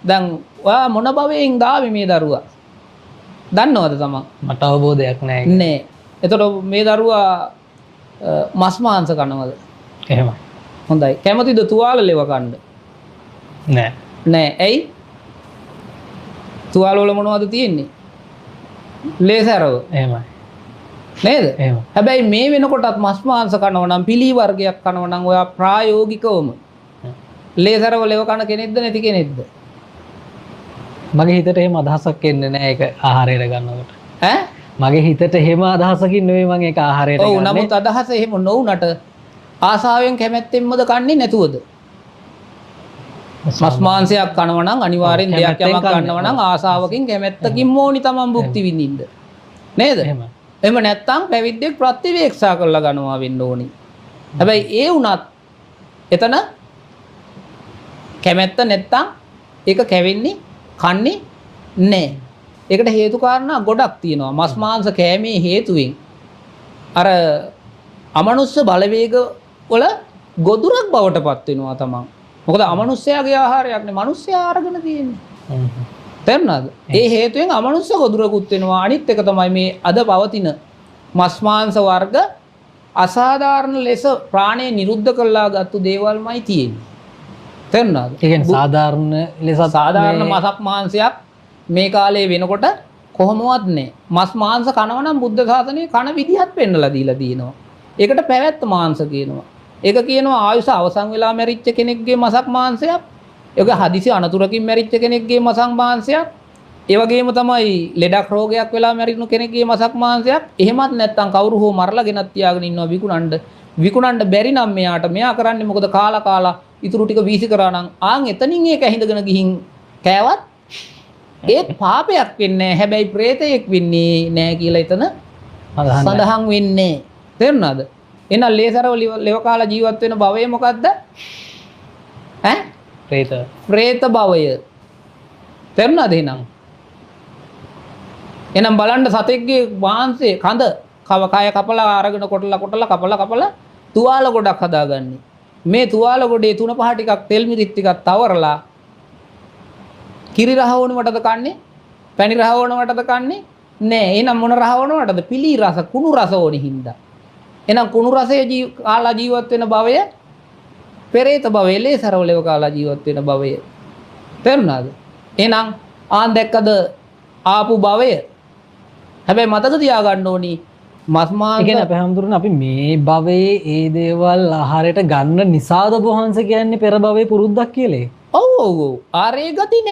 දැන් ඔයා මොන භවයෙන් දාවේ මේ දරුවා? දන්නවද තමන්? මට අවබෝධයක් නැහැ. නෑ. එතකොට මේ දරුවා මස් මාංශ කනවද? එහෙමයි. හොඳයි. කැමතිද තුවාල ලෙව කන්න? නෑ. නෑ. ඇයි? තුවාල වල මොනවද තියෙන්නේ? ලේසරව. එහෙමයි. නේද? එහෙමයි. හැබැයි මේ වෙනකොටත් මස් මාංශ කනවා නම් පිලී වර්ගයක් කනවා නම් ඔයා ප්‍රායෝගිකවම ලේසරව ලෙව කන කෙනෙක්ද නැති කෙනෙක්ද? මගේ හිතට එහෙම අදහසක් එන්නේ නැහැ ඒක ආහාරයට ගන්නකොට. ඈ? මගේ හිතට එහෙම අදහසකින් නෙවෙයි මම ඒක ආහාරයට ඔව් ගන්නේ. නමුත් අදහස එහෙම නොවුනට ආසාවෙන් කැමැත්තෙන්මද කන්නේ නැතුවද? මස් මාංශයක් කනවා නම් අනිවාර්යෙන් දෙයක් යමක් ගන්නවා නම් ආසාවකින් කැමැත්තකින් ඕනි තමන් භුක්ති විඳින්න. නේද? එහෙමයි. එහෙම නැත්නම් පැවිද්දෙක් ප්‍රතිවේක්ෂා කරලා ගන්නවා වෙන්න ඕනි. හැබැයි ඒ වුණත් එතන කැමැත්ත නැත්තම් ඒක කැවෙන්නේ කන්නේ නැහැ. ඒකට හේතු කාරණා ගොඩක් තියෙනවා. මස් මාංශ කෑමේ හේතුවෙන් අර අමනුෂ්‍ය බලවේග වල ගොදුරක් බවට පත් වෙනවා තමන්. මොකද අමනුෂ්‍යයාගේ ආහාරයක් නේ මිනිස්සයා අරගෙන තියෙන්නේ. තේරුණාද? ඒ හේතුවෙන් අමනුෂ්‍ය ගොදුරකුත් වෙනවා. අනිත් එක තමයි මේ අද පවතින මස් මාංශ වර්ග අසාධාරණ ලෙස ප්‍රාණය නිරුද්ධ කළා ගත්තු දේවල්මයි තියෙන්නේ. තේරුණාද? ඒ කියන්නේ සාධාරණ ලෙස සාධාරණ මසක් මාංශයක් මේ කාලේ වෙනකොට කොහොමවත් නැහැ. මස් මාංශ කනවා නම් බුද්ධ ශාසනයේ කන විදිහත් පෙන්නලා දීලා තියෙනවා. ඒකට පැවැත්ත මාංශ කියනවා. ඒක කියනවා ආයුෂ අවසන් වෙලා මැරිච්ච කෙනෙක්ගේ මසක් මාංශයක්. ඒක හදිසි අනතුරකින් මැරිච්ච කෙනෙක්ගේ මසක් මාංශයක්. ඒ වගේම තමයි ලෙඩක් රෝගයක් වෙලා මැරිණු කෙනෙක්ගේ මසක් මාංශයක්. එහෙමත් නැත්නම් කවුරු හෝ මරලා ගෙනත් තියාගෙන ඉන්නවා විකුණන්න බැරි නම් මෙයා කරන්නේ මොකද කාලා ඉතුරු ටික වීසි කරා නම් ආන් එතනින් ඒක ඇහිඳගෙන ගිහින් කෑවත් ඒත් පාපයක් වෙන්නේ නැහැ. හැබැයි ප්‍රේතයෙක් වෙන්නේ නැහැ කියලා එතන සඳහන් වෙන්නේ. තේරුණාද? එහෙනම් ලේසරව ලෙව කාලා ජීවත් වෙන භවය මොකද්ද? ඈ? ප්‍රේත භවය. තේරුණාද එහෙනම්? එහෙනම් බලන්න සතෙක්ගේ මාංශයේ කඳ කය කපලා අරගෙන කොටලා කපලා තුවාල ගොඩක් හදාගන්නේ. මේ තුවාල ගොඩේ 3-5 ටිකක් තෙල් මිරිස් ටිකක් තවරලා කිරි රහ වුණවටද කන්නේ? පැණි රහ වුණවටද කන්නේ? නෑ. එහෙනම් මොන රහ වුණවටද? පිලි රස, කුණු රස ඕනි හින්දා. එහෙනම් කුණු රසයේ කාලා ජීවත් වෙන භවය පෙරේත භවය, ලේසරව ලෙව කාලා ජීවත් වෙන භවය. තේරුණාද? එහෙනම් ආන් දැක්කද ආපු භවය? හැබැයි මතක තියාගන්න ඕනි මස් මාංශ කියන්නේ අපේ හැමදෙරුණ අපි මේ භවයේ ඒ දේවල් ආහාරයට ගන්න නිසාද වහන්සේ කියන්නේ පෙර භවයේ පුරුද්දක් කියලා. ඔව්. ආරේ ගතිනේ.